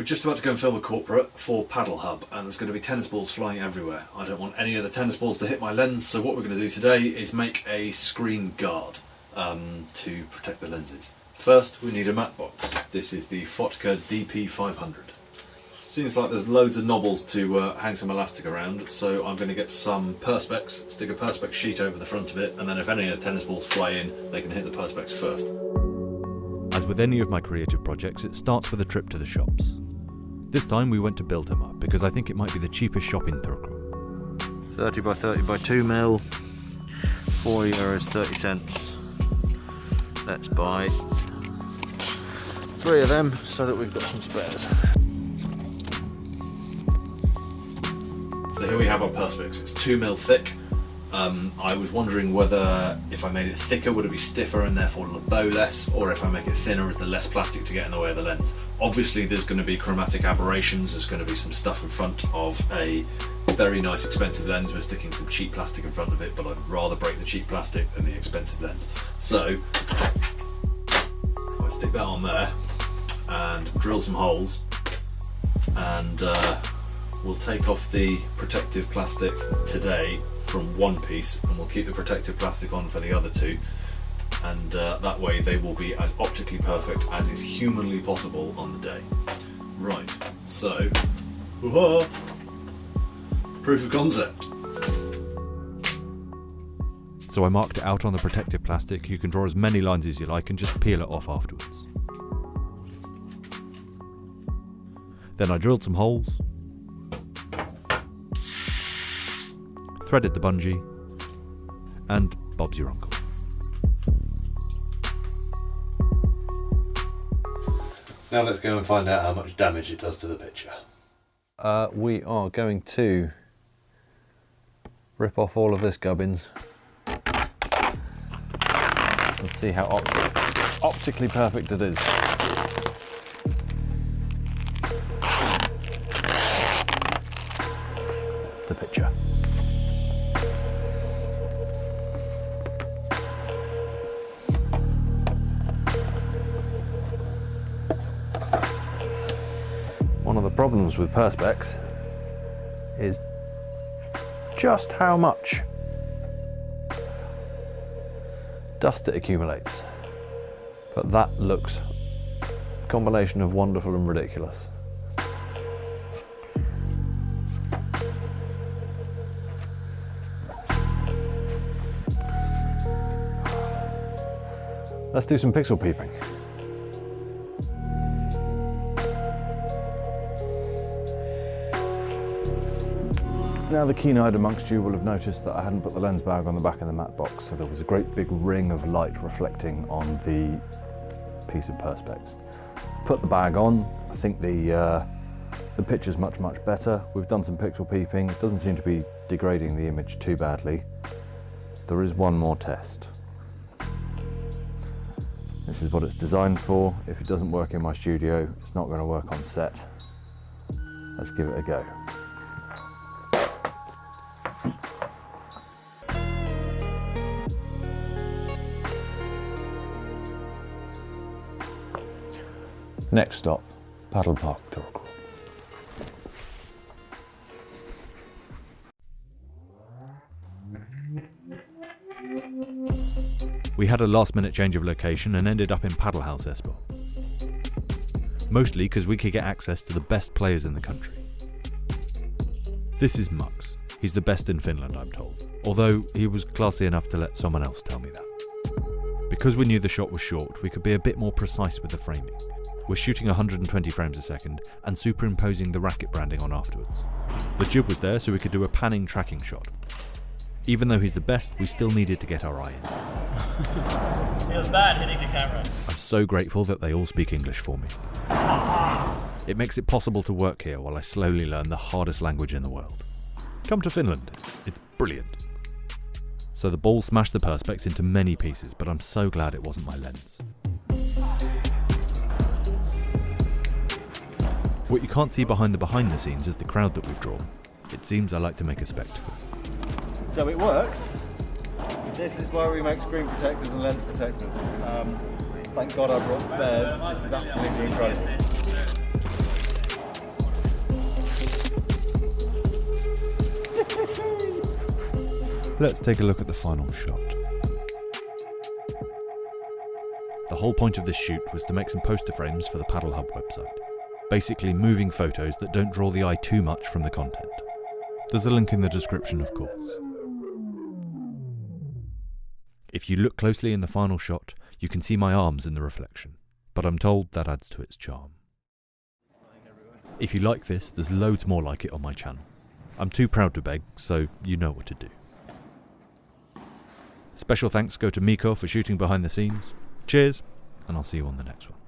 We're just about to go and film a corporate for Paddle Hub, and there's going to be tennis balls flying everywhere. I don't want any of the tennis balls to hit my lens, so what we're going to do today is make a screen guard to protect the lenses. First, we need a mat box. This is the Fotka DP500. Seems like there's loads of knobbles to hang some elastic around, so I'm going to get some Perspex, stick a Perspex sheet over the front of it, and then if any of the tennis balls fly in, they can hit the Perspex first. As with any of my creative projects, it starts with a trip to the shops. This time we went to Biltema because I think it might be the cheapest shop in Turku. 30 by 30 by 2 mil, €4 30 cents. Let's buy 3 of them so that we've got some spares. So here we have our Perspex. It's 2 mil thick. I was wondering whether if I made it thicker would it be stiffer and therefore bow less, or if I make it thinner is there less plastic to get in the way of the lens. Obviously there's going to be chromatic aberrations, there's going to be some stuff in front of a very nice expensive lens. We're sticking some cheap plastic in front of it, but I'd rather break the cheap plastic than the expensive lens. So I stick that on there and drill some holes, and we'll take off the protective plastic today from one piece, and we'll keep the protective plastic on for the other two, and that way they will be as optically perfect as is humanly possible on the day. Right, so proof of concept. So I marked it out on the protective plastic. You can draw as many lines as you like and just peel it off afterwards. Then I drilled some holes, threaded the bungee, and Bob's your uncle. Now let's go and find out how much damage it does to the picture. We are going to rip off all of this gubbins and see how optically perfect it is. The picture. One of the problems with Perspex is just how much dust it accumulates. But that looks a combination of wonderful and ridiculous. Let's do some pixel peeping. Now the keen-eyed amongst you will have noticed that I hadn't put the lens bag on the back of the matte box, so there was a great big ring of light reflecting on the piece of Perspex. Put the bag on. I think the picture's much better. We've done some pixel peeping. It doesn't seem to be degrading the image too badly. There is one more test. This is what it's designed for. If it doesn't work in my studio, it's not going to work on set. Let's give it a go. Next stop, Paddle Park, Turku. We had a last-minute change of location and ended up in Paddle House Espoo. Mostly because we could get access to the best players in the country. This is Mux. He's the best in Finland, I'm told. Although he was classy enough to let someone else tell me that. Because we knew the shot was short, we could be a bit more precise with the framing. We're shooting 120 frames a second and superimposing the racket branding on afterwards. The jib was there so we could do a panning tracking shot. Even though he's the best, we still needed to get our eye in. Feels bad hitting the camera. I'm so grateful that they all speak English for me. It makes it possible to work here while I slowly learn the hardest language in the world. Come to Finland, it's brilliant. So the ball smashed the Perspex into many pieces, but I'm so glad it wasn't my lens. What you can't see behind the scenes is the crowd that we've drawn. It seems I like to make a spectacle. So it works. This is why we make screen protectors and lens protectors. Thank God I brought spares. This is absolutely incredible. Let's take a look at the final shot. The whole point of this shoot was to make some poster frames for the Paddle Hub website. Basically moving photos that don't draw the eye too much from the content. There's a link in the description, of course. If you look closely in the final shot, you can see my arms in the reflection, but I'm told that adds to its charm. If you like this, there's loads more like it on my channel. I'm too proud to beg, so you know what to do. Special thanks go to Miko for shooting behind the scenes. Cheers, and I'll see you on the next one.